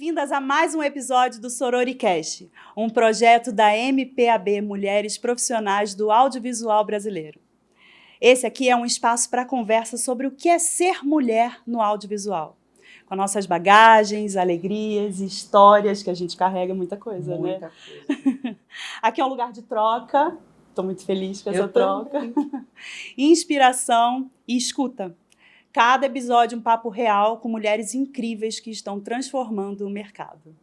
Bem-vindas a mais um episódio do Sororicast, um projeto da MPAB Mulheres Profissionais do Audiovisual Brasileiro. Esse aqui é um espaço para conversa sobre o que é ser mulher no audiovisual. Com nossas bagagens, alegrias e histórias, que a gente carrega muita coisa, né? Muita coisa. Aqui é um lugar de troca, estou muito feliz com essa troca. Também. Inspiração e escuta. Cada episódio um papo real com mulheres incríveis que estão transformando o mercado.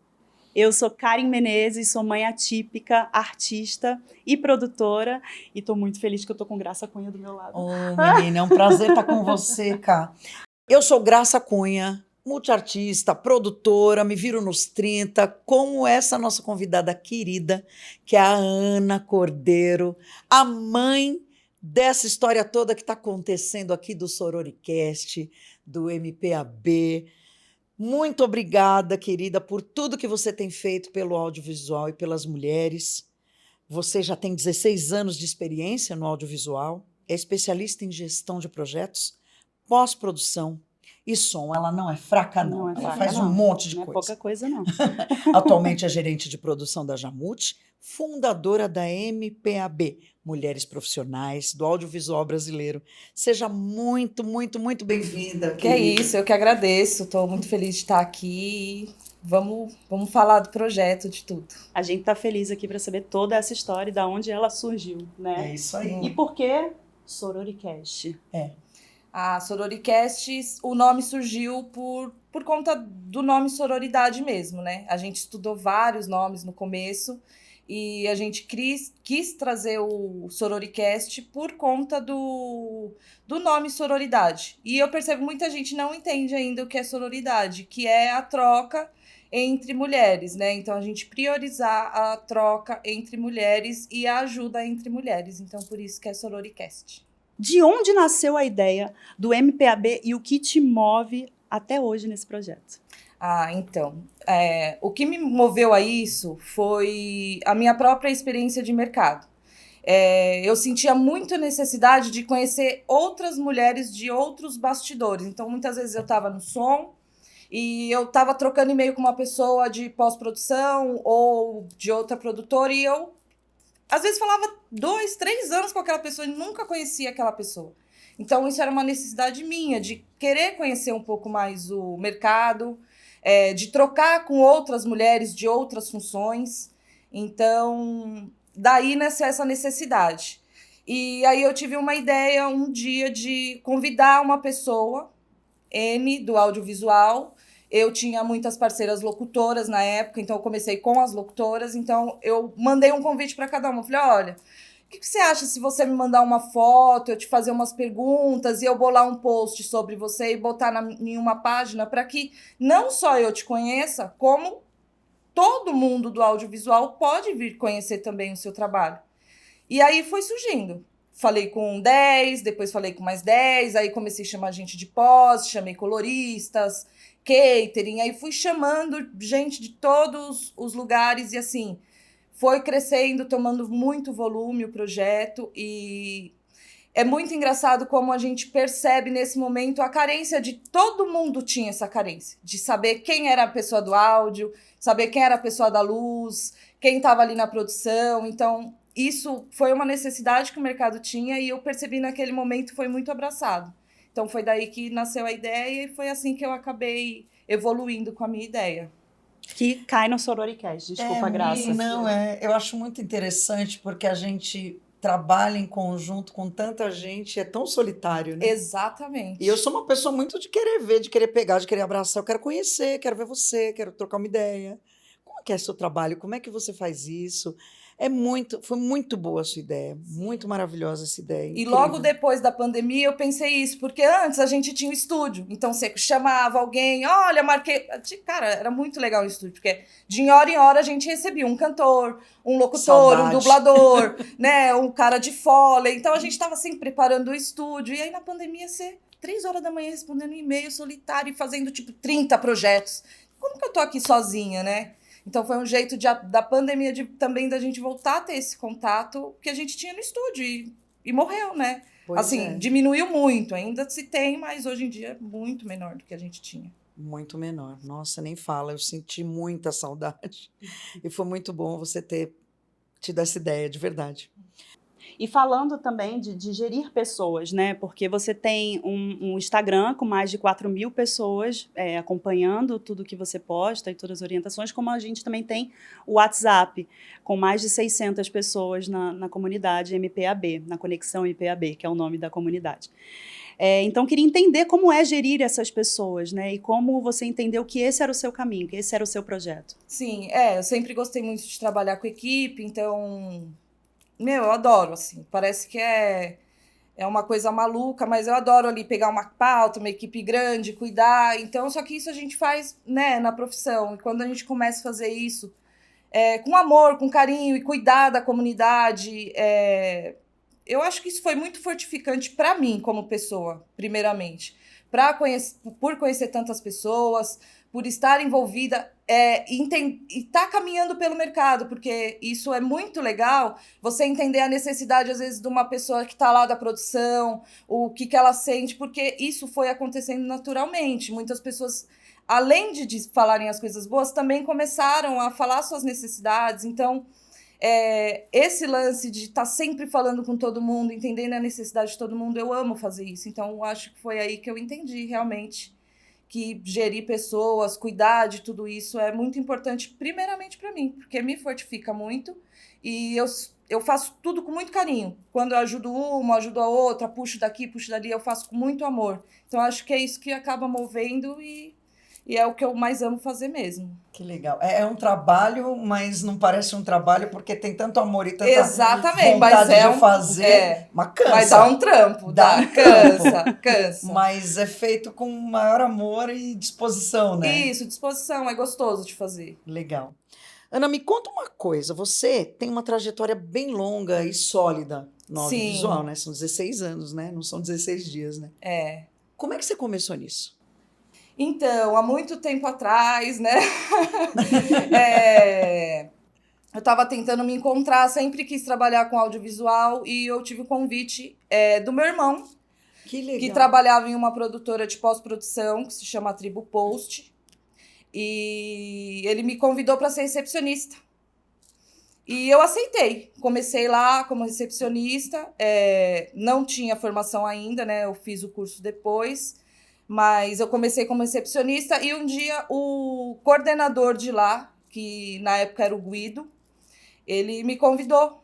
Eu sou Karen Menezes, sou mãe atípica, artista e produtora, e estou muito feliz que eu estou com Graça Cunha do meu lado. Menina, é um prazer estar com você, Cá. Eu sou Graça Cunha, multiartista, produtora, me viro nos 30, como essa nossa convidada querida, que é a Ana Cordeiro, a mãe dessa história toda que está acontecendo aqui do Sororicast, do MPAB. Muito obrigada, querida, por tudo que você tem feito pelo audiovisual e pelas mulheres. Você já tem 16 anos de experiência no audiovisual, é especialista em gestão de projetos, pós-produção e som. Ela não é fraca, não. Ela faz um monte de coisa. Não é pouca coisa, não. Atualmente é gerente de produção da Jamute, fundadora da MPAB, Mulheres Profissionais do Audiovisual Brasileiro. Seja muito, muito, muito bem-vinda. Que é isso, eu que agradeço. Estou muito feliz de estar aqui. Vamos falar do projeto, de tudo. A gente está feliz aqui para saber toda essa história e de onde ela surgiu, né? É isso aí. E por que Sororicast? A Sororicast, o nome surgiu por conta do nome sororidade mesmo, né? A gente estudou vários nomes no começo e a gente quis trazer o Sororicast por conta do nome sororidade. E eu percebo que muita gente não entende ainda o que é sororidade, que é a troca entre mulheres, né? Então, a gente priorizar a troca entre mulheres e a ajuda entre mulheres. Então, por isso que é Sororicast. De onde nasceu a ideia do MPAB e o que te move até hoje nesse projeto? Então, o que me moveu a isso foi a minha própria experiência de mercado. Eu sentia muita necessidade de conhecer outras mulheres de outros bastidores. Então, muitas vezes eu estava no som e eu estava trocando e-mail com uma pessoa de pós-produção ou de outra produtora e eu, às vezes, falava 2, 3 anos com aquela pessoa e nunca conhecia aquela pessoa. Então, isso era uma necessidade minha, de querer conhecer um pouco mais o mercado, de trocar com outras mulheres de outras funções. Então, daí nasceu essa necessidade. E aí eu tive uma ideia um dia de convidar uma pessoa, N, do audiovisual. Eu tinha muitas parceiras locutoras na época, então eu comecei com as locutoras. Então, eu mandei um convite para cada uma. Eu falei, olha, o que você acha se você me mandar uma foto, eu te fazer umas perguntas e eu bolar um post sobre você e botar em uma página para que não só eu te conheça, como todo mundo do audiovisual pode vir conhecer também o seu trabalho. E aí foi surgindo. Falei com 10, depois falei com mais 10, aí comecei a chamar gente de pós, chamei coloristas, catering, aí fui chamando gente de todos os lugares e assim, foi crescendo, tomando muito volume o projeto e é muito engraçado como a gente percebe nesse momento a carência de todo mundo tinha essa carência, de saber quem era a pessoa do áudio, saber quem era a pessoa da luz, quem estava ali na produção, então isso foi uma necessidade que o mercado tinha e eu percebi naquele momento foi muito abraçado. Então foi daí que nasceu a ideia e foi assim que eu acabei evoluindo com a minha ideia. Que cai no Sororicast, desculpa, Graça. Não, eu acho muito interessante porque a gente trabalha em conjunto com tanta gente, é tão solitário, né? Exatamente. E eu sou uma pessoa muito de querer ver, de querer pegar, de querer abraçar, eu quero conhecer, quero ver você, quero trocar uma ideia. Como é que é seu trabalho? Como é que você faz isso? Foi muito boa a sua ideia, muito maravilhosa essa ideia. E logo depois da pandemia eu pensei isso, porque antes a gente tinha um estúdio, então você chamava alguém, olha, marquei... Cara, era muito legal o estúdio, porque de hora em hora a gente recebia um cantor, um locutor, Saudade. Um dublador, né, um cara de Foley, então a gente estava sempre preparando o estúdio, e aí na pandemia você, 3 horas da manhã respondendo e-mail solitário e fazendo tipo 30 projetos. Como que eu tô aqui sozinha, né? Então foi um jeito da pandemia também da gente voltar a ter esse contato que a gente tinha no estúdio e morreu, né? Pois assim, diminuiu muito, ainda se tem, mas hoje em dia é muito menor do que a gente tinha. Muito menor. Nossa, nem fala, eu senti muita saudade. E foi muito bom você ter tido essa ideia, de verdade. E falando também de gerir pessoas, né? Porque você tem um Instagram com mais de 4.000 pessoas acompanhando tudo que você posta e todas as orientações, como a gente também tem o WhatsApp, com mais de 600 pessoas na comunidade MPAB, na Conexão MPAB, que é o nome da comunidade. Então, queria entender como é gerir essas pessoas, né? E como você entendeu que esse era o seu caminho, que esse era o seu projeto. Sim, eu sempre gostei muito de trabalhar com equipe, então, eu adoro, assim, parece que é uma coisa maluca, mas eu adoro ali pegar uma pauta, uma equipe grande, cuidar, então, só que isso a gente faz, né, na profissão, e quando a gente começa a fazer isso com amor, com carinho e cuidar da comunidade, eu acho que isso foi muito fortificante para mim como pessoa, primeiramente. Por conhecer tantas pessoas, por estar envolvida e estar caminhando pelo mercado, porque isso é muito legal, você entender a necessidade, às vezes, de uma pessoa que está lá da produção, o que ela sente, porque isso foi acontecendo naturalmente. Muitas pessoas, além de falarem as coisas boas, também começaram a falar suas necessidades, então... esse lance de estar sempre falando com todo mundo, entendendo a necessidade de todo mundo, eu amo fazer isso. Então, eu acho que foi aí que eu entendi realmente que gerir pessoas, cuidar de tudo isso é muito importante, primeiramente para mim, porque me fortifica muito e eu faço tudo com muito carinho. Quando eu ajudo uma, ajudo a outra, puxo daqui, puxo dali, eu faço com muito amor. Então, acho que é isso que acaba movendo e é o que eu mais amo fazer mesmo. Que legal. É um trabalho, mas não parece um trabalho porque tem tanto amor e tanta Exatamente, vontade mas de fazer. Mas cansa. Mas dá um trampo, Dá cansa. Mas é feito com maior amor e disposição, né? Isso, disposição, é gostoso de fazer. Legal. Ana, me conta uma coisa. Você tem uma trajetória bem longa e sólida no audiovisual, né? São 16 anos, né? Não são 16 dias, né? Como é que você começou nisso? Então, há muito tempo atrás, né? Eu estava tentando me encontrar, sempre quis trabalhar com audiovisual e eu tive o convite do meu irmão, que trabalhava em uma produtora de pós-produção que se chama Tribo Post, e ele me convidou para ser recepcionista. E eu aceitei. Comecei lá como recepcionista, não tinha formação ainda, né? Eu fiz o curso depois. Mas eu comecei como recepcionista e um dia o coordenador de lá, que na época era o Guido, ele me convidou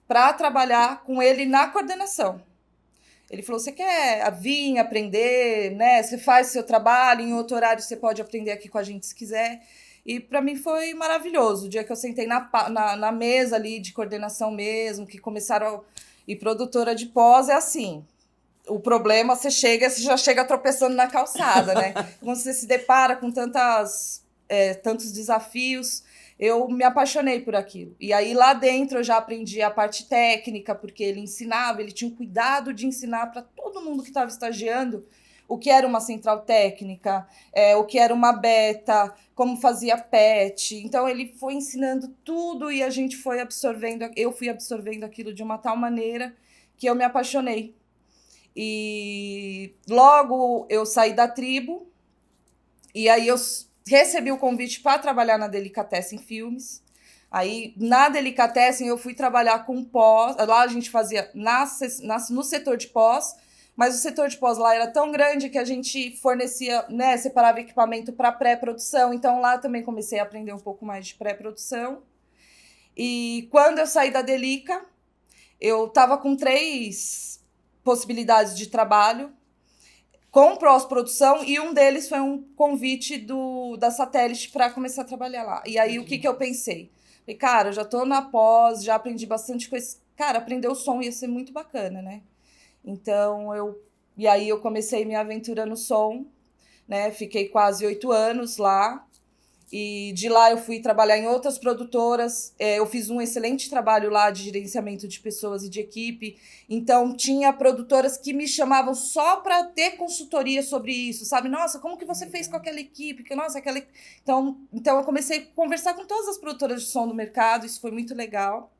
para trabalhar com ele na coordenação. Ele falou, você quer vir aprender, né? Você faz seu trabalho, em outro horário você pode aprender aqui com a gente se quiser. E para mim foi maravilhoso. O dia que eu sentei na mesa ali de coordenação mesmo, que começaram... E produtora de pós é assim... O problema, você já chega tropeçando na calçada, né? Quando você se depara com tantos desafios, eu me apaixonei por aquilo. E aí, lá dentro, eu já aprendi a parte técnica, porque ele ensinava, ele tinha um cuidado de ensinar para todo mundo que estava estagiando o que era uma central técnica, o que era uma beta, como fazia patch. Então, ele foi ensinando tudo e a gente foi absorvendo, eu fui absorvendo aquilo de uma tal maneira que eu me apaixonei. E logo eu saí da Tribo e aí eu recebi o convite para trabalhar na Delicatessen Filmes. Aí na Delicatessen eu fui trabalhar com pós, lá a gente fazia no setor de pós, mas o setor de pós lá era tão grande que a gente fornecia, né, separava equipamento para pré-produção, então lá também comecei a aprender um pouco mais de pré-produção. E quando eu saí da Delica, eu estava com 3 possibilidades de trabalho com pós-produção e um deles foi um convite da Satélite para começar a trabalhar lá. E aí, o que eu pensei? Falei, cara, eu já tô na pós, já aprendi bastante coisa. Cara, aprender o som ia ser muito bacana, né? Então, e aí eu comecei minha aventura no som, né? Fiquei quase 8 anos lá. E de lá eu fui trabalhar em outras produtoras, eu fiz um excelente trabalho lá de gerenciamento de pessoas e de equipe, então tinha produtoras que me chamavam só para ter consultoria sobre isso, sabe? Nossa, como que você fez com aquela equipe? Nossa, Então eu comecei a conversar com todas as produtoras de som do mercado, isso foi muito legal.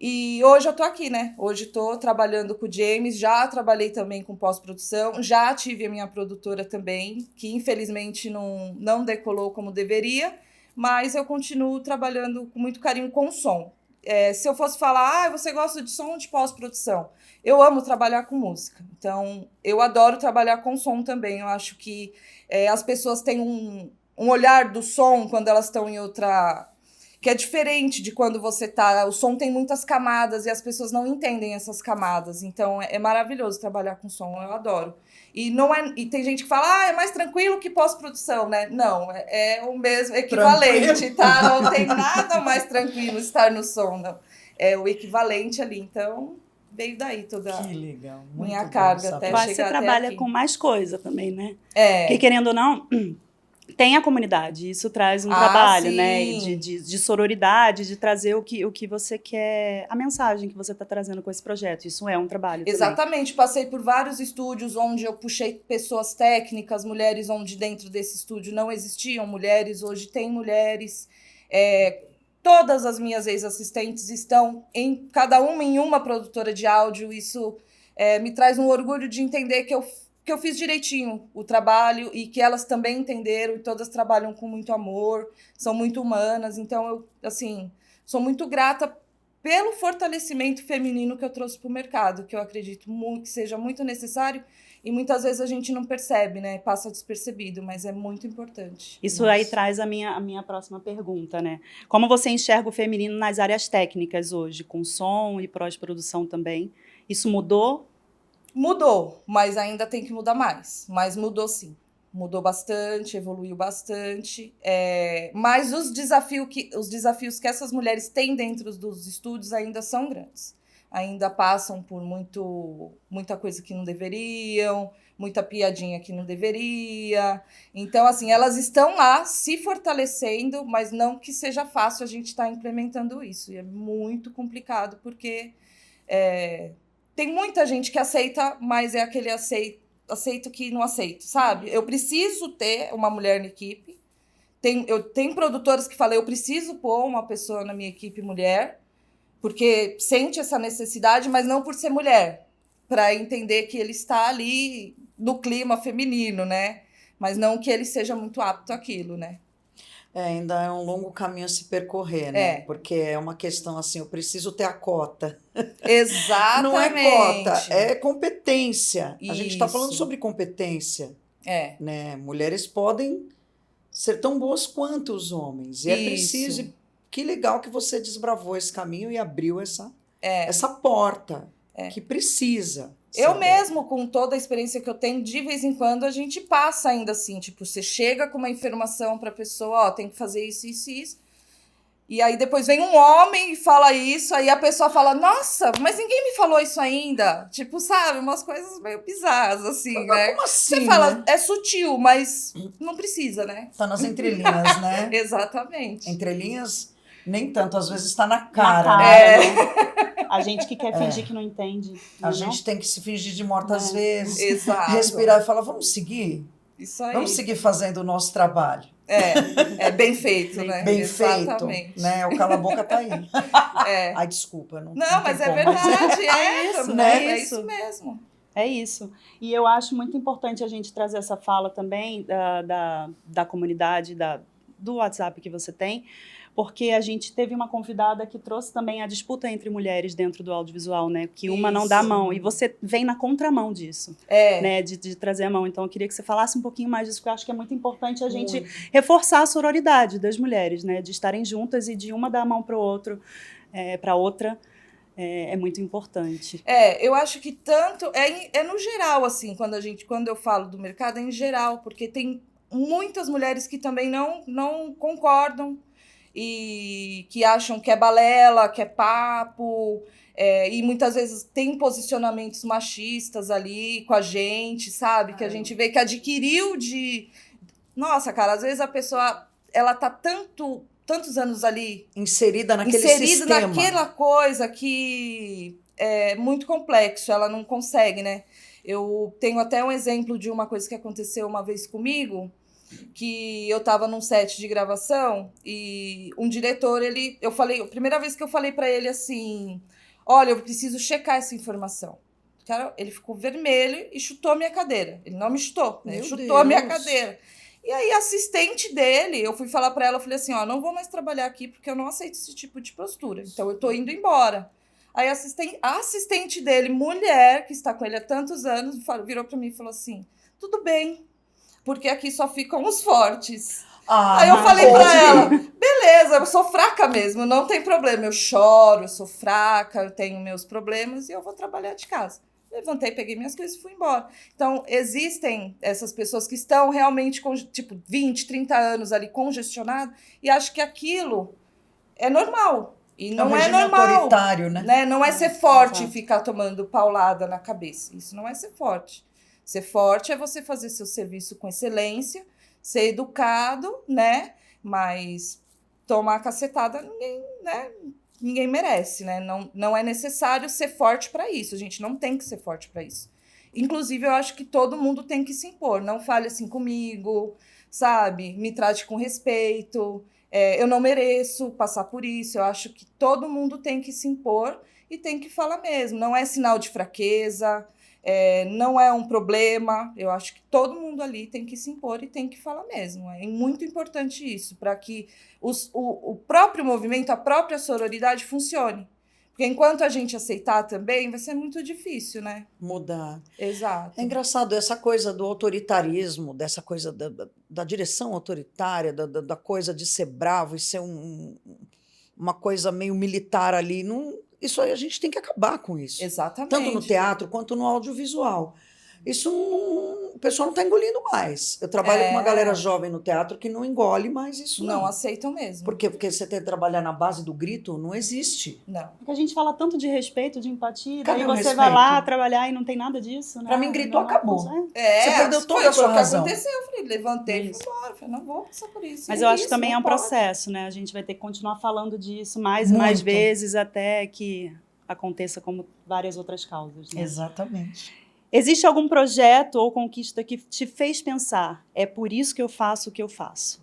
E hoje eu tô aqui, né? Hoje tô trabalhando com o James, já trabalhei também com pós-produção, já tive a minha produtora também, que infelizmente não decolou como deveria, mas eu continuo trabalhando com muito carinho com o som. Se eu fosse falar, você gosta de som ou de pós-produção? Eu amo trabalhar com música, então eu adoro trabalhar com som também. Eu acho que as pessoas têm um olhar do som quando elas estão em outra... que é diferente de quando você tá... O som tem muitas camadas e as pessoas não entendem essas camadas. Então, é maravilhoso trabalhar com som, eu adoro. E tem gente que fala, é mais tranquilo que pós-produção, né? Não, é o mesmo, equivalente, tá? Não tem nada mais tranquilo estar no som, não. É o equivalente ali, então... Veio daí toda que legal, muito minha carga até Mas chegar você trabalha aqui. com mais coisa também, né? Porque, querendo ou não, tem a comunidade. Isso traz um trabalho, sim. né? De sororidade, de trazer o que você quer, a mensagem que você está trazendo com esse projeto. Isso é um trabalho Exatamente. Passei por vários estúdios onde eu puxei pessoas técnicas, mulheres onde dentro desse estúdio não existiam mulheres, hoje tem mulheres. Todas as minhas ex-assistentes estão cada uma em uma produtora de áudio. Isso me traz um orgulho de entender que eu fiz direitinho o trabalho e que elas também entenderam e todas trabalham com muito amor, são muito humanas. Então, eu, assim, sou muito grata pelo fortalecimento feminino que eu trouxe para o mercado, que eu acredito que seja muito necessário. E muitas vezes a gente não percebe, né? Passa despercebido, mas é muito importante. Isso aí traz a minha próxima pergunta, né? Como você enxerga o feminino nas áreas técnicas hoje, com som e pós-produção também? Isso mudou? Mudou, mas ainda tem que mudar mais. Mas mudou sim. Mudou bastante, evoluiu bastante. Mas os desafios que essas mulheres têm dentro dos estúdios ainda são grandes. Ainda passam por muita coisa que não deveriam, muita piadinha que não deveria. Então, assim, elas estão lá se fortalecendo, mas não que seja fácil a gente estar implementando isso. E é muito complicado, porque tem muita gente que aceita, mas é aquele aceito que não aceito, sabe? Eu preciso ter uma mulher na equipe. Eu tenho produtoras que falam, eu preciso pôr uma pessoa na minha equipe mulher, porque sente essa necessidade, mas não por ser mulher, para entender que ele está ali no clima feminino, né? Mas não que ele seja muito apto àquilo, né? Ainda é um longo caminho a se percorrer, né? Porque é uma questão assim, eu preciso ter a cota. Exatamente. Não é cota, é competência. Isso. A gente está falando sobre competência. Né? Mulheres podem ser tão boas quanto os homens. E é preciso... Que legal que você desbravou esse caminho e abriu essa porta que precisa. Eu mesmo, com toda a experiência que eu tenho, de vez em quando a gente passa ainda assim, tipo, você chega com uma informação para a pessoa, tem que fazer isso, isso e isso. E aí depois vem um homem e fala isso, aí a pessoa fala, nossa, mas ninguém me falou isso ainda. Tipo, sabe, umas coisas meio bizarras, assim, né? Como assim, você fala, né? é sutil, mas não precisa, né? Tá nas entrelinhas, né? Exatamente. Entrelinhas, nem tanto, às vezes está na cara. Na cara, né? A gente que quer fingir que não entende. A gente tem que se fingir de morta às vezes. Exato. Respirar e falar, vamos seguir? Isso aí. Vamos seguir fazendo o nosso trabalho. É bem feito, né? Bem Exatamente. feito, né? O cala-boca tá aí. Ai, desculpa. Não mas tem é como, verdade, isso, né? É isso mesmo. É isso. E eu acho muito importante a gente trazer essa fala também da comunidade, do WhatsApp que você tem, porque a gente teve uma convidada que trouxe também a disputa entre mulheres dentro do audiovisual, né? Que uma não dá a mão, e você vem na contramão disso, né? De trazer a mão. Então, eu queria que você falasse um pouquinho mais disso, porque eu acho que é muito importante a gente reforçar a sororidade das mulheres, né? De estarem juntas e de uma dar a mão para o outro, para outra. É muito importante. Eu acho que tanto... É no geral, assim, quando eu falo do mercado, é em geral, porque tem muitas mulheres que também não concordam, e que acham que é balela, que é papo, e muitas vezes tem posicionamentos machistas ali com a gente, sabe? Que a gente vê que adquiriu de... Nossa, cara, às vezes a pessoa, ela tá tantos anos ali... Inserida naquele sistema. Naquela coisa que é muito complexo, ela não consegue, né? Eu tenho até um exemplo de uma coisa que aconteceu uma vez comigo, que eu tava num set de gravação e um diretor, a primeira vez que eu falei pra ele assim, olha, eu preciso checar essa informação. Cara, ele ficou vermelho e chutou a minha cadeira. Ele não me chutou, né? Ele chutou a minha cadeira. E aí, a assistente dele, eu fui falar pra ela, eu falei assim, ó, não vou mais trabalhar aqui porque eu não aceito esse tipo de postura. Então, eu tô indo embora. Aí, a assistente dele, mulher, que está com ele há tantos anos, virou pra mim e falou assim, tudo bem, porque aqui só ficam os fortes. Aí eu falei pra ela, beleza, eu sou fraca mesmo, não tem problema. Eu choro, eu sou fraca, eu tenho meus problemas e eu vou trabalhar de casa. Levantei, peguei minhas coisas e fui embora. Então, existem essas pessoas que estão realmente com, tipo, 20, 30 anos ali congestionadas e acham que aquilo é normal. E não é normal. Autoritário, né? Não é ser forte e ficar tomando paulada na cabeça. Isso não é ser forte. Ser forte é você fazer seu serviço com excelência, ser educado, né? Mas tomar cacetada, ninguém merece, né? Não é necessário ser forte para isso. A gente não tem que ser forte para isso. Inclusive, eu acho que todo mundo tem que se impor. Não fale assim comigo, sabe? Me trate com respeito. Eu não mereço passar por isso. Eu acho que todo mundo tem que se impor e tem que falar mesmo. Não é sinal de fraqueza, não é um problema. Eu acho que todo mundo ali tem que se impor e tem que falar mesmo. É muito importante isso, para que o próprio movimento, a própria sororidade funcione. Porque enquanto a gente aceitar também, vai ser muito difícil, né? Mudar. Exato. É engraçado essa coisa do autoritarismo, dessa coisa da direção autoritária, da coisa de ser bravo e ser uma coisa meio militar ali. Isso aí a gente tem que acabar com isso. Exatamente. Tanto no teatro quanto no audiovisual. Isso o pessoal não está engolindo mais. Eu trabalho com uma galera jovem no teatro que não engole mais isso, não. Não aceitam mesmo. Por quê? Porque você tem que trabalhar na base do grito, não existe. Não. Porque a gente fala tanto de respeito, de empatia, Cadê daí o você respeito? vai lá trabalhar e não tem nada disso, né? Pra mim, gritou, acabou. Você perdeu toda foi a sua o que razão. aconteceu. Eu falei, levantei e Isso. fui embora. Falei, não vou passar por isso. Mas É eu acho isso, que também não é um pode. processo, né? A gente vai ter que continuar falando disso mais e mais Muito. vezes até que aconteça como várias outras causas, né? Exatamente. Existe algum projeto ou conquista que te fez pensar, é por isso que eu faço o que eu faço?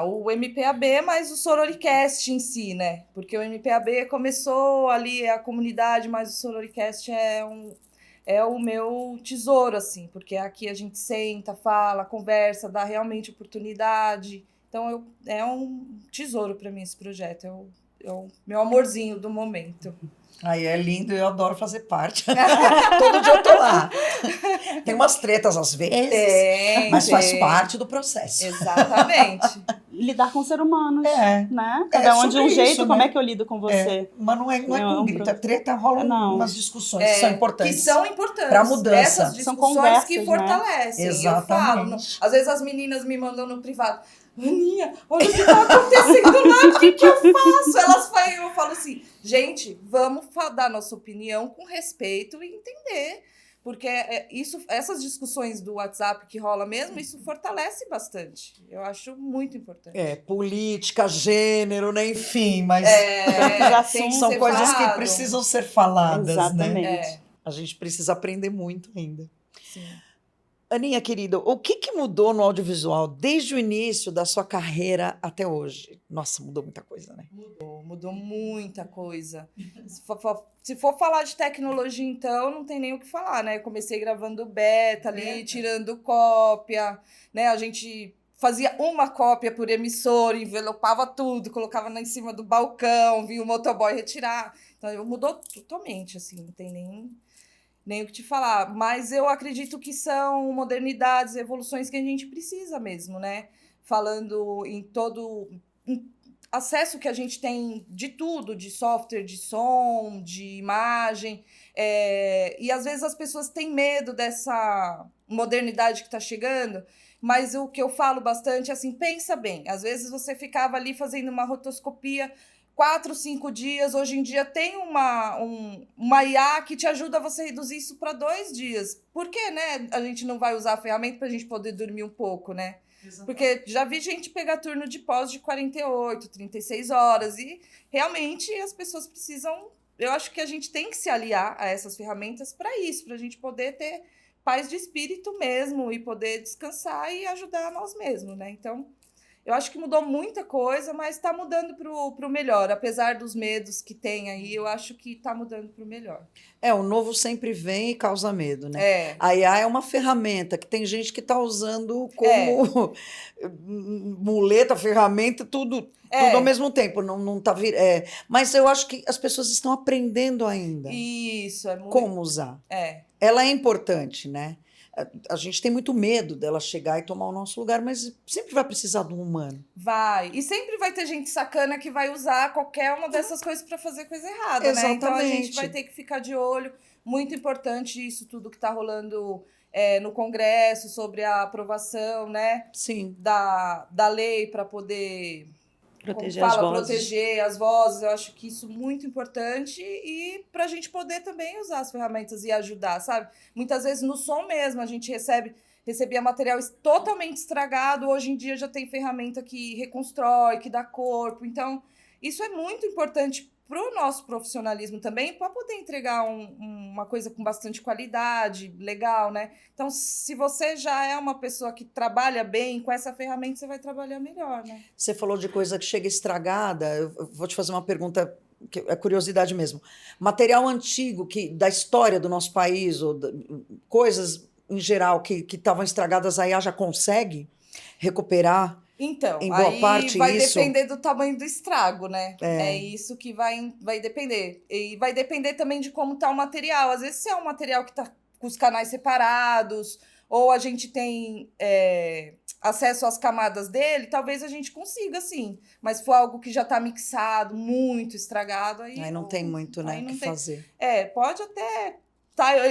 O MPAB, mas o Sororicast em si, né? Porque o MPAB começou ali, a comunidade, mas o Sororicast é o meu tesouro, assim, porque aqui a gente senta, fala, conversa, dá realmente oportunidade. Então, é um tesouro para mim esse projeto, é o meu amorzinho do momento. Aí é lindo, eu adoro fazer parte. Todo dia eu tô lá. Tem umas tretas às vezes, mas faz parte do processo. Exatamente. Lidar com ser humano, É. né? Cada um de um sobre jeito, isso, como né? é que eu lido com você? Mas não é com grito, a treta rola Não. umas discussões que são importantes. Que são importantes. Pra mudança. Essas São discussões conversas, que né? fortalecem. Exatamente. Eu falo, às vezes as meninas me mandam no privado, Aninha, olha o que tá acontecendo lá, o que eu faço? Eu falo assim, gente, vamos dar nossa opinião com respeito e entender. Porque essas discussões do WhatsApp que rola mesmo, isso fortalece bastante. Eu acho muito importante. Política, gênero, né? Enfim, mas Tem que são ser coisas que falado. precisam ser faladas, Exatamente. né? A gente precisa aprender muito ainda. Sim. Aninha, querida, o que mudou no audiovisual desde o início da sua carreira até hoje? Nossa, mudou muita coisa, né? Mudou muita coisa. Se for falar de tecnologia, então, não tem nem o que falar, né? Eu comecei gravando beta ali, tirando cópia, né? A gente fazia uma cópia por emissora, envelopava tudo, colocava lá em cima do balcão, vinha o motoboy retirar. Então, mudou totalmente, assim, não tem nem o que te falar. Mas eu acredito que são modernidades, evoluções que a gente precisa mesmo, né? Falando em todo acesso que a gente tem de tudo, de software, de som, de imagem. E às vezes as pessoas têm medo dessa modernidade que está chegando, mas o que eu falo bastante é assim, pensa bem. Às vezes você ficava ali fazendo uma rotoscopia 4, 5 dias, hoje em dia tem uma IA que te ajuda a você reduzir isso para 2 dias. Por que, né, a gente não vai usar a ferramenta para a gente poder dormir um pouco, né? Exatamente. Porque já vi gente pegar turno de pós de 48, 36 horas e realmente as pessoas precisam... Eu acho que a gente tem que se aliar a essas ferramentas para isso, para a gente poder ter paz de espírito mesmo e poder descansar e ajudar nós mesmos, né? Então... Eu acho que mudou muita coisa, mas está mudando pro melhor. Apesar dos medos que tem aí, eu acho que está mudando pro melhor. O novo sempre vem e causa medo, né? É, A IA é uma ferramenta que tem gente que está usando como muleta, ferramenta, tudo ao mesmo tempo. Não tá mas eu acho que as pessoas estão aprendendo ainda isso, é muito. como usar. É. Ela é importante, né? A gente tem muito medo dela chegar e tomar o nosso lugar, mas sempre vai precisar de um humano. Vai. E sempre vai ter gente sacana que vai usar qualquer uma dessas coisas para fazer coisa errada, né? Então a gente vai ter que ficar de olho. Muito importante isso tudo que está rolando no Congresso sobre a aprovação, né? Sim. Da lei para poder Proteger as vozes. Proteger as vozes. Eu acho que isso é muito importante e para a gente poder também usar as ferramentas e ajudar, sabe? Muitas vezes no som mesmo a gente recebia material totalmente estragado, hoje em dia já tem ferramenta que reconstrói, que dá corpo. Então, isso é muito importante para o nosso profissionalismo também, para poder entregar uma coisa com bastante qualidade, legal, né? Então, se você já é uma pessoa que trabalha bem, com essa ferramenta você vai trabalhar melhor, né? Você falou de coisa que chega estragada, eu vou te fazer uma pergunta que é curiosidade mesmo. Material antigo da história do nosso país, ou coisas em geral que estavam estragadas, a IA já consegue recuperar? Então, em boa aí parte vai isso? depender do tamanho do estrago, né? É isso que vai depender. E vai depender também de como tá o material. Às vezes, se é um material que tá com os canais separados, ou a gente tem acesso às camadas dele, talvez a gente consiga, sim. Mas se for algo que já tá mixado, muito estragado, aí não tem muito, né, o que fazer. Pode até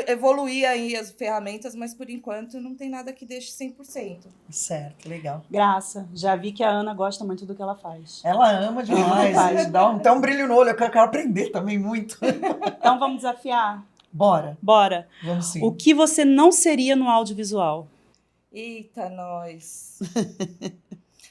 evoluir aí as ferramentas, mas por enquanto não tem nada que deixe 100%. Certo, legal. Graça, já vi que a Ana gosta muito do que ela faz. Ela ama demais, dá um brilho no olho, eu quero aprender também muito. Então vamos desafiar? Bora. Vamos sim. O que você não seria no audiovisual? Eita, nós.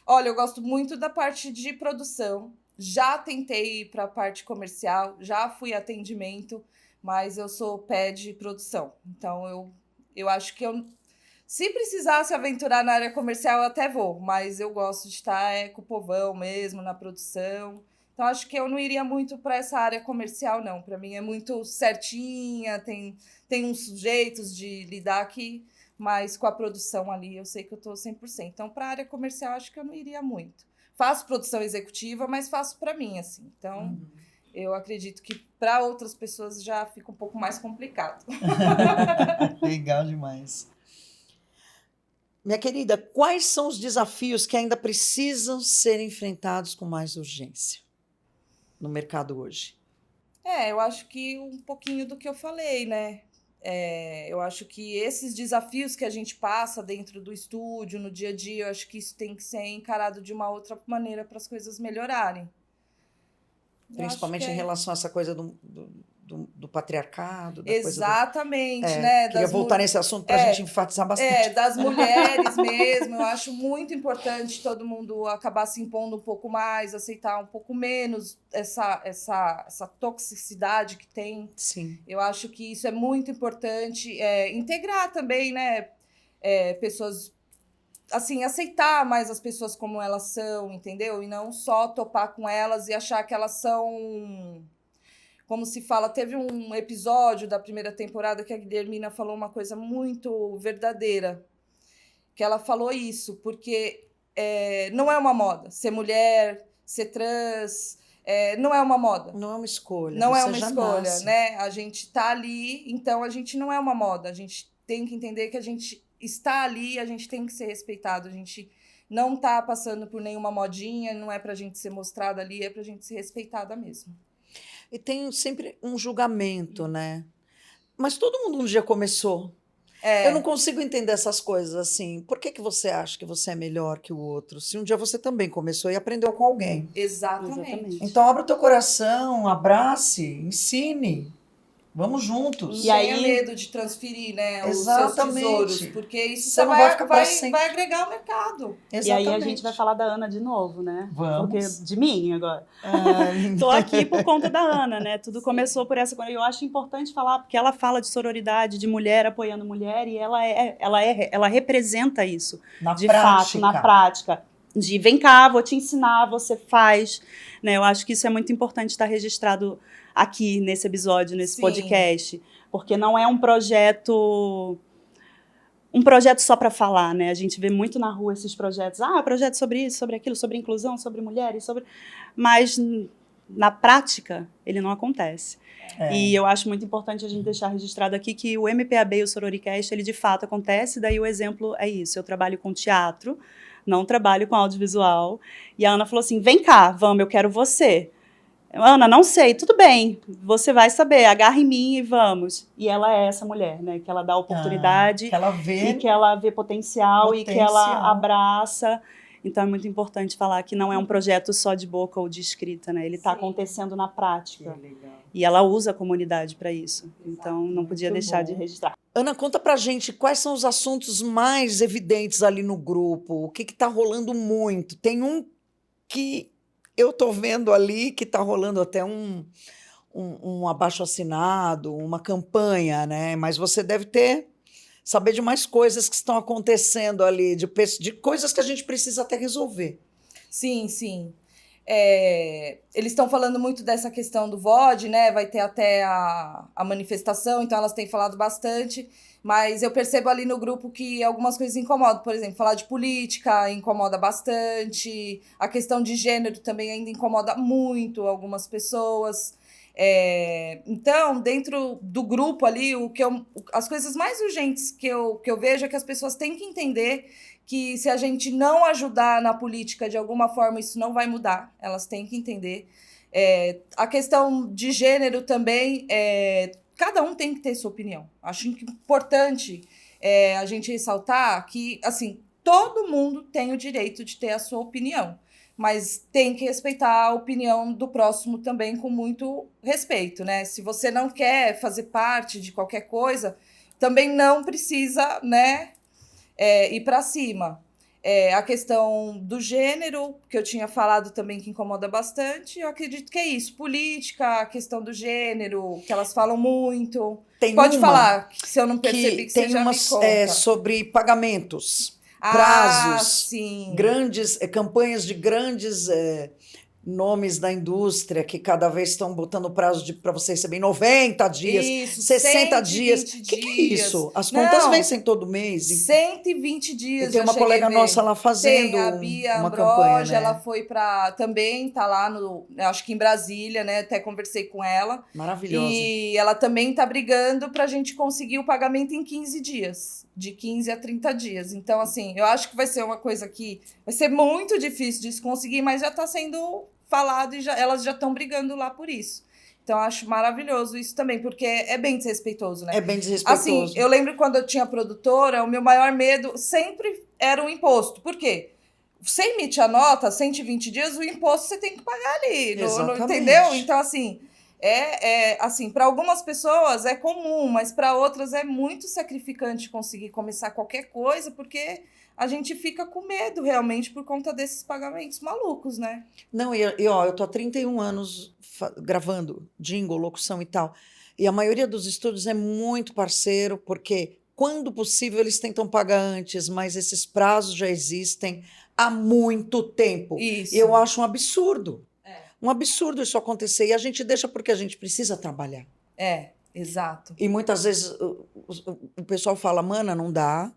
Olha, eu gosto muito da parte de produção. Já tentei ir para a parte comercial, já fui atendimento, mas eu sou pé de produção. Então, eu acho que se precisasse aventurar na área comercial, eu até vou, mas eu gosto de estar com o povão mesmo, na produção. Então, acho que eu não iria muito para essa área comercial, não. Para mim é muito certinha, tem uns jeitos de lidar aqui, mas com a produção ali eu sei que eu estou 100%. Então, para a área comercial, acho que eu não iria muito. Faço produção executiva, mas faço para mim, assim. Então... Eu acredito que para outras pessoas já fica um pouco mais complicado. Legal demais. Minha querida, quais são os desafios que ainda precisam ser enfrentados com mais urgência no mercado hoje? Eu acho que um pouquinho do que eu falei, né? Eu acho que esses desafios que a gente passa dentro do estúdio, no dia a dia, eu acho que isso tem que ser encarado de uma outra maneira para as coisas melhorarem. Principalmente em relação a essa coisa do patriarcado. Da exatamente, coisa né? Queria voltar nesse assunto para a gente enfatizar bastante. Das mulheres mesmo. Eu acho muito importante todo mundo acabar se impondo um pouco mais, aceitar um pouco menos essa toxicidade que tem. Sim. Eu acho que isso é muito importante. Integrar também, né? Pessoas... assim, aceitar mais as pessoas como elas são, entendeu? E não só topar com elas e achar que elas são... Como se fala, teve um episódio da primeira temporada que a Guilhermina falou uma coisa muito verdadeira. Que ela falou isso, porque não é uma moda. Ser mulher, ser trans, não é uma moda. Não é uma escolha. Não é uma escolha, né? A gente tá ali, então a gente não é uma moda. A gente tem que entender que a gente... está ali, a gente tem que ser respeitado, a gente não tá passando por nenhuma modinha, não é pra gente ser mostrada ali, é pra gente ser respeitada mesmo. E tem sempre um julgamento, né? Mas todo mundo um dia começou. Eu não consigo entender essas coisas assim. Por que você acha que você é melhor que o outro? Se um dia você também começou e aprendeu com alguém. Exatamente. Então, abra o teu coração, abrace, ensine. Vamos juntos. E aí, medo de transferir, né, os seus tesouros, porque isso você não vai ficar para sempre. Vai agregar o mercado. Exatamente. E aí a gente vai falar da Ana de novo, né? Vamos. Porque de mim agora. Tô aqui por conta da Ana, né? Tudo começou por essa coisa. Eu acho importante falar, porque ela fala de sororidade, de mulher apoiando mulher, e ela representa isso. Na de prática. fato, na prática. de vem cá, vou te ensinar, você faz, né? Eu acho que isso é muito importante estar registrado aqui nesse episódio, nesse Sim. podcast, porque não é um projeto só para falar, né? A gente vê muito na rua esses projetos, projeto sobre isso, sobre aquilo, sobre inclusão, sobre mulheres, mas na prática ele não acontece. E eu acho muito importante a gente deixar registrado aqui que o MPAB e o Sororicast, ele de fato acontece, daí o exemplo é isso, eu trabalho com teatro, não trabalho com audiovisual, e a Ana falou assim, vem cá, vamos, eu quero você. Ana, não sei, tudo bem, você vai saber, agarra em mim e vamos. E ela é essa mulher, né, que ela dá oportunidade, que ela vê, e que ela vê potencial, e que ela abraça. Então é muito importante falar que não é um projeto só de boca ou de escrita, né? Ele está acontecendo na prática. E ela usa a comunidade para isso. Então não podia deixar de registrar. Ana, conta pra gente quais são os assuntos mais evidentes ali no grupo, o que está rolando muito. Tem um que eu estou vendo ali que está rolando até um abaixo-assinado, uma campanha, né? Mas você deve saber de mais coisas que estão acontecendo ali, de coisas que a gente precisa até resolver. Sim, sim. Eles estão falando muito dessa questão do VOD, né? Vai ter até a manifestação, então elas têm falado bastante, mas eu percebo ali no grupo que algumas coisas incomodam. Por exemplo, falar de política incomoda bastante, a questão de gênero também ainda incomoda muito algumas pessoas. Então, dentro do grupo ali, as coisas mais urgentes que eu vejo é que as pessoas têm que entender que se a gente não ajudar na política de alguma forma, isso não vai mudar. Elas têm que entender. A questão de gênero também, cada um tem que ter sua opinião. Acho importante a gente ressaltar que, assim, todo mundo tem o direito de ter a sua opinião, mas tem que respeitar a opinião do próximo também com muito respeito, né? Se você não quer fazer parte de qualquer coisa, também não precisa, né, ir para cima. A questão do gênero, que eu tinha falado também que incomoda bastante, eu acredito que é isso. Política, a questão do gênero, que elas falam muito. Pode falar, se eu não percebi que você já me conta. Sobre pagamentos. Prazos, sim. grandes campanhas de grandes nomes da indústria que cada vez estão botando prazo para você receber em 90 dias, isso, 60 dias. O que é isso? As contas vencem todo mês. 120 dias. E tem uma colega nossa lá fazendo a Bia uma Ambroge, campanha, né? ela foi para também tá lá acho que em Brasília, né? Até conversei com ela. Maravilhosa. E ela também tá brigando pra gente conseguir o pagamento em 15 dias, de 15 a 30 dias. Então, assim, eu acho que vai ser uma coisa que vai ser muito difícil de se conseguir, mas já tá sendo falado e elas já estão brigando lá por isso. Então, eu acho maravilhoso isso também, porque é bem desrespeitoso, né? É bem desrespeitoso. Assim, eu lembro quando eu tinha produtora, o meu maior medo sempre era o imposto. Por quê? Você emite a nota, 120 dias, o imposto você tem que pagar ali, entendeu? Então, assim, assim, para algumas pessoas é comum, mas para outras é muito sacrificante conseguir começar qualquer coisa, porque a gente fica com medo realmente por conta desses pagamentos malucos, né? Não, eu tô há 31 anos gravando jingle, locução e tal, e a maioria dos estúdios é muito parceiro, porque quando possível eles tentam pagar antes, mas esses prazos já existem há muito tempo. Isso. E eu acho um absurdo. Um absurdo isso acontecer. E a gente deixa porque a gente precisa trabalhar. Exato. E muitas vezes o pessoal fala, mana, não dá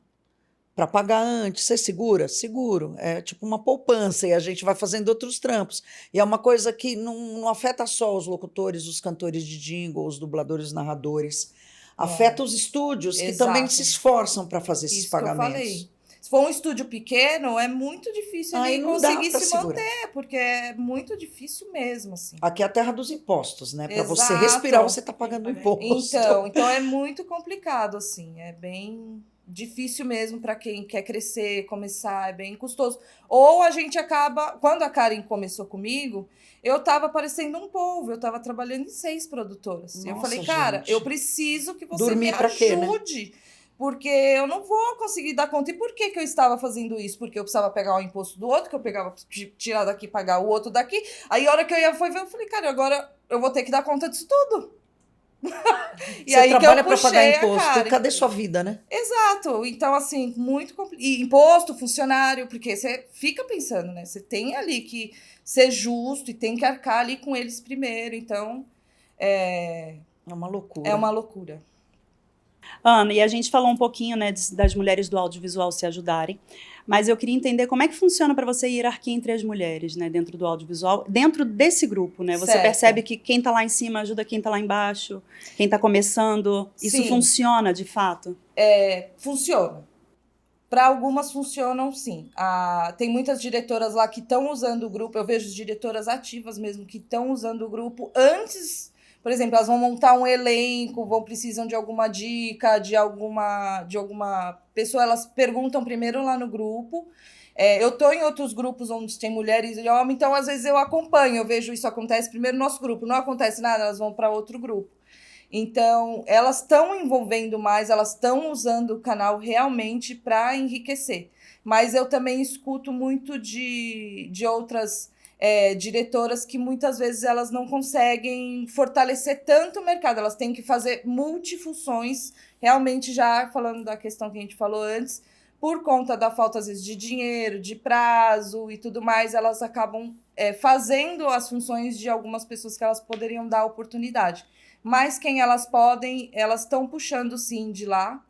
para pagar antes. Você segura? Seguro. É tipo uma poupança e a gente vai fazendo outros trampos. E é uma coisa que não afeta só os locutores, os cantores de jingle, os dubladores, os narradores. Afeta os estúdios, que também se esforçam para fazer esses pagamentos. Que eu falei. Se for um estúdio pequeno, é muito difícil ele conseguir se manter, porque é muito difícil mesmo, assim. Aqui é a terra dos impostos, né? Para você respirar, você está pagando imposto. Então é muito complicado, assim. É bem difícil mesmo para quem quer crescer, começar, é bem custoso. Ou a gente acaba... Quando a Karen começou comigo, eu estava parecendo um polvo, eu estava trabalhando em 6 produtoras. Nossa, eu falei, cara, gente, eu preciso que você dormir me pra ajude. quê, né? Porque eu não vou conseguir dar conta. E por que eu estava fazendo isso? Porque eu precisava pegar o imposto do outro, que eu pegava, tirar daqui, pagar o outro daqui. Aí a hora que eu ia ver, eu falei, cara, agora eu vou ter que dar conta disso tudo. E Você aí que eu trabalha para puxei pagar a imposto. cara. Cadê sua vida, né? Exato. Então, assim, muito e imposto, funcionário, porque você fica pensando, né? Você tem ali que ser justo e tem que arcar ali com eles primeiro. Então, É uma loucura. é uma loucura. Ana, e a gente falou um pouquinho, né, das mulheres do audiovisual se ajudarem, mas eu queria entender como é que funciona para você a hierarquia entre as mulheres, né, dentro do audiovisual, dentro desse grupo, né? Você Certo. percebe que quem está lá em cima ajuda quem está lá embaixo, quem está começando. Isso Sim. funciona de fato? Funciona. Para algumas funcionam, sim. Tem muitas diretoras lá que estão usando o grupo. Eu vejo diretoras ativas mesmo que estão usando o grupo antes. Por exemplo, elas vão montar um elenco, precisam de alguma dica, de alguma pessoa. Elas perguntam primeiro lá no grupo. Eu estou em outros grupos onde tem mulheres e homens, então às vezes eu acompanho, eu vejo isso acontece primeiro no nosso grupo. Não acontece nada, elas vão para outro grupo. Então, elas estão envolvendo mais, elas estão usando o canal realmente para enriquecer. Mas eu também escuto muito de outras diretoras que muitas vezes elas não conseguem fortalecer tanto o mercado, elas têm que fazer multifunções, realmente já falando da questão que a gente falou antes, por conta da falta, às vezes, de dinheiro, de prazo e tudo mais, elas acabam fazendo as funções de algumas pessoas que elas poderiam dar oportunidade. Mas quem elas podem, elas estão puxando sim de lá,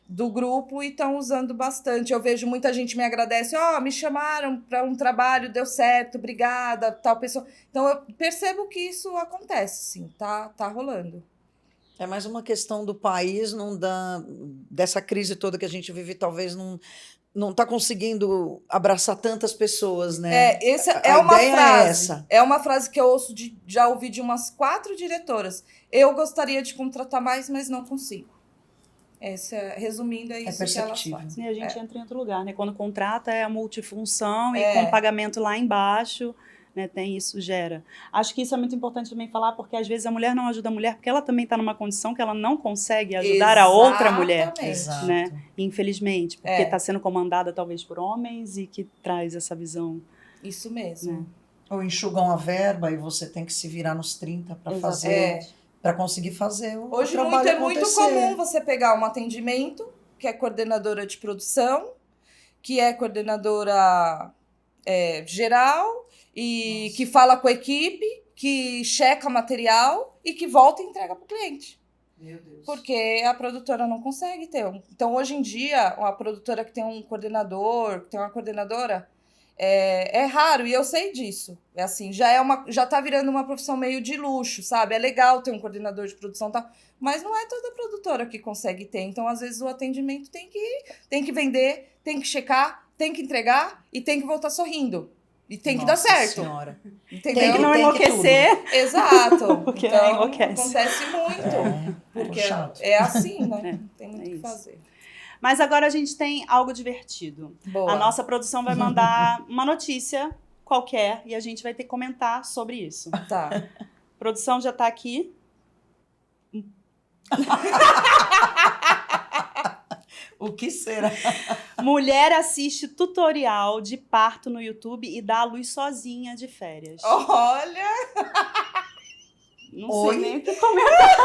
do grupo, e estão usando bastante. Eu vejo muita gente me agradece, me chamaram para um trabalho, deu certo, obrigada, tal pessoa. Então eu percebo que isso acontece, sim, tá rolando. É mais uma questão do país, dessa crise toda que a gente vive, talvez não está conseguindo abraçar tantas pessoas, né? Essa A é uma ideia frase. é essa. É uma frase que eu ouço já ouvi de umas 4 diretoras. Eu gostaria de contratar mais, mas não consigo. Resumindo, é isso que elas fazem. E a gente entra em outro lugar, né? Quando contrata é a multifunção e com pagamento lá embaixo, né? Isso gera. Acho que isso é muito importante também falar, porque às vezes a mulher não ajuda a mulher porque ela também está numa condição que ela não consegue ajudar a outra mulher, Exatamente. né? Infelizmente, porque está sendo comandada talvez por homens e que traz essa visão. Isso mesmo. Né? Ou enxugam a verba e você tem que se virar nos 30 para fazer, para conseguir fazer o Hoje trabalho é muito acontecer. comum você pegar um atendimento, que é coordenadora de produção, que é coordenadora geral, e que fala com a equipe, que checa material e que volta e entrega para o cliente. Meu Deus. Porque a produtora não consegue ter. Então, hoje em dia, a produtora que tem um coordenador, que tem uma coordenadora, é raro, e eu sei disso. Já tá virando uma profissão meio de luxo, sabe? É legal ter um coordenador de produção e tal, mas não é toda produtora que consegue ter. Então, às vezes, o atendimento tem que vender, tem que checar, tem que entregar e tem que voltar sorrindo. E tem que dar certo. Senhora. Entendeu? Tem que não enlouquecer. Exato. Porque então, enlouquece. acontece muito. Porque chato. é assim, né? Tem muito o que isso. fazer. Mas agora a gente tem algo divertido. Boa. A nossa produção vai mandar uma notícia qualquer e a gente vai ter que comentar sobre isso. Tá. A produção já está aqui. O que será? Mulher assiste tutorial de parto no YouTube e dá à luz sozinha de férias. Olha! Não Oi? sei nem o que comentar.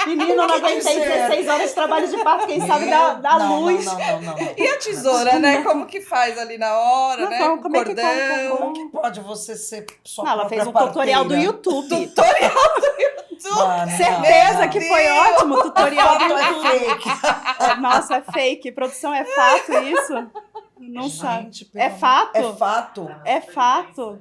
Menina, eu não aguentei 16 horas de trabalho de parto, quem sabe dá luz. Não. E a tesoura, né? Como que faz ali na hora, Não, né? como- Com como é que- cordão. Como que pode você ser sua Não, ela própria fez um tutorial do parteira? YouTube. Mano, Certeza não. que foi ótimo o tutorial do Foto é YouTube. fake. Nossa, é fake. Produção é fato isso? Não sabe. Gente, pelo É fato? É fato. É fato.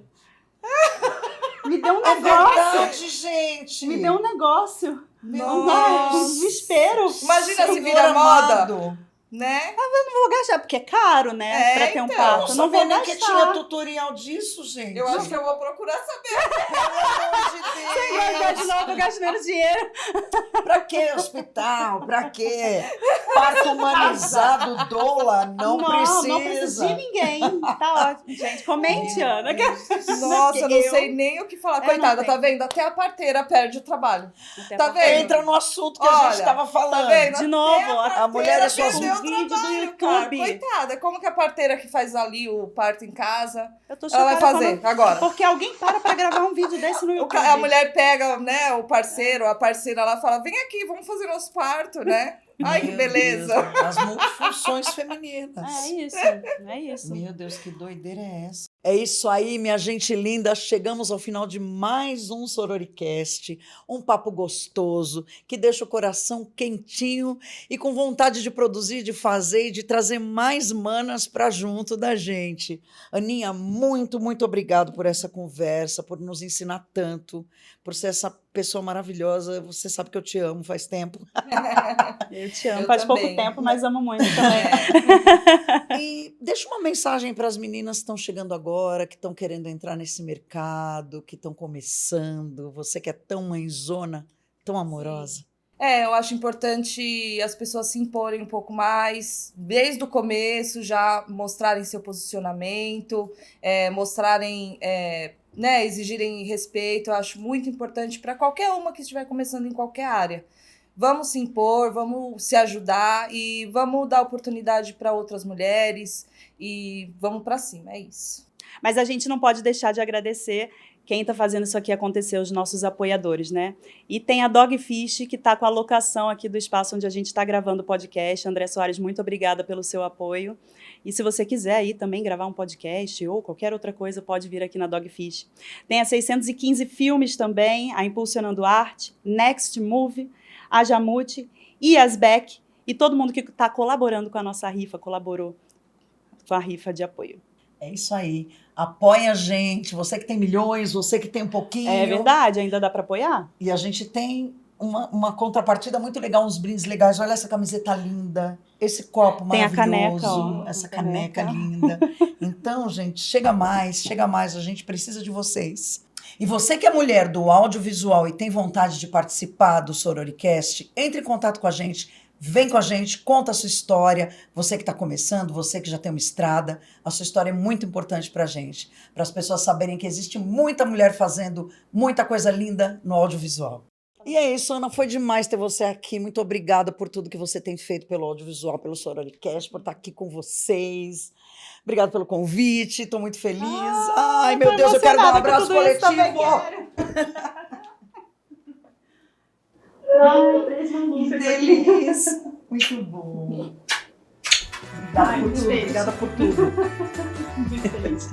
Me deu um É negócio. verdade, gente. Me deu um negócio. Nossa. Um desespero. Imagina se Senhor vira moda, amado. né? Não vou gastar, porque é caro, né? Pra ter um então. parto. Eu Não não vou sabia nem que tinha gastar. tutorial disso, gente. Eu acho que eu vou procurar saber. Pelo amor de Vai Deus. de novo, eu gasto menos dinheiro. Pra que hospital? Pra quê? Parto humanizado, doula, não precisa. Não precisa de ninguém. Tá ótimo, gente. Comente, Ana. Nossa, eu não Eu- sei nem o que falar. Eu Coitada, não tá tenho. vendo? Até a parteira perde o trabalho. Até Tá porque- vendo? Entra no assunto que a Olha, gente estava falando. Tá vendo? De novo, A mulher é Perdeu sozinha. o vídeo do trabalho, cara. YouTube. Coitada, como que a parteira que faz ali o parto em casa, Eu tô ela vai chocada fazer quando- agora? Porque alguém para pra gravar um vídeo desse no O YouTube. a mulher pega, né, o parceiro, a parceira lá fala, vem aqui, vamos fazer nosso parto, né? Ai, que Meu beleza. Deus, as multifunções femininas. É isso. Meu Deus, que doideira é essa? É isso aí, minha gente linda. Chegamos ao final de mais um Sororicast, um papo gostoso que deixa o coração quentinho e com vontade de produzir, de fazer e de trazer mais manas para junto da gente. Aninha, muito, muito obrigado por essa conversa, por nos ensinar tanto, por ser essa pessoa maravilhosa. Você sabe que eu te amo faz tempo. Eu te amo. Eu Faz também. pouco tempo, mas amo muito também. E deixa uma mensagem para as meninas que estão chegando agora, que estão querendo entrar nesse mercado, que estão começando. Você que é tão mãezona, tão amorosa. Eu acho importante as pessoas se imporem um pouco mais, desde o começo, já mostrarem seu posicionamento, mostrarem, né, exigirem respeito. Eu acho muito importante para qualquer uma que estiver começando em qualquer área. Vamos se impor, vamos se ajudar e vamos dar oportunidade para outras mulheres e vamos para cima, é isso. Mas a gente não pode deixar de agradecer quem está fazendo isso aqui acontecer, os nossos apoiadores, né? E tem a Dogfish, que está com a locação aqui do espaço onde a gente está gravando o podcast. André Soares, muito obrigada pelo seu apoio. E se você quiser aí também gravar um podcast ou qualquer outra coisa, pode vir aqui na Dogfish. Tem a 615 Filmes também, a Impulsionando Arte, Next Move, a Jamute e as Beck, e todo mundo que está colaborando com a nossa rifa, colaborou com a rifa de apoio. É isso aí. Apoia a gente. Você que tem milhões, você que tem um pouquinho. É verdade, ainda dá para apoiar? E a gente tem uma contrapartida muito legal, uns brindes legais. Olha essa camiseta linda, esse copo tem maravilhoso, a caneca, ó, essa caneca linda. Então, gente, chega mais, a gente precisa de vocês. E você que é mulher do audiovisual e tem vontade de participar do Sororicast, entre em contato com a gente, vem com a gente, conta a sua história. Você que está começando, você que já tem uma estrada, a sua história é muito importante para a gente, para as pessoas saberem que existe muita mulher fazendo muita coisa linda no audiovisual. E é isso, Ana, foi demais ter você aqui. Muito obrigada por tudo que você tem feito pelo audiovisual, pelo Sororicast, por estar aqui com vocês. Obrigada pelo convite, estou muito feliz. Ai, meu Deus, eu quero dar um abraço coletivo. Que delícia. Muito bom. Obrigada por tudo. Obrigada por tudo. Muito feliz.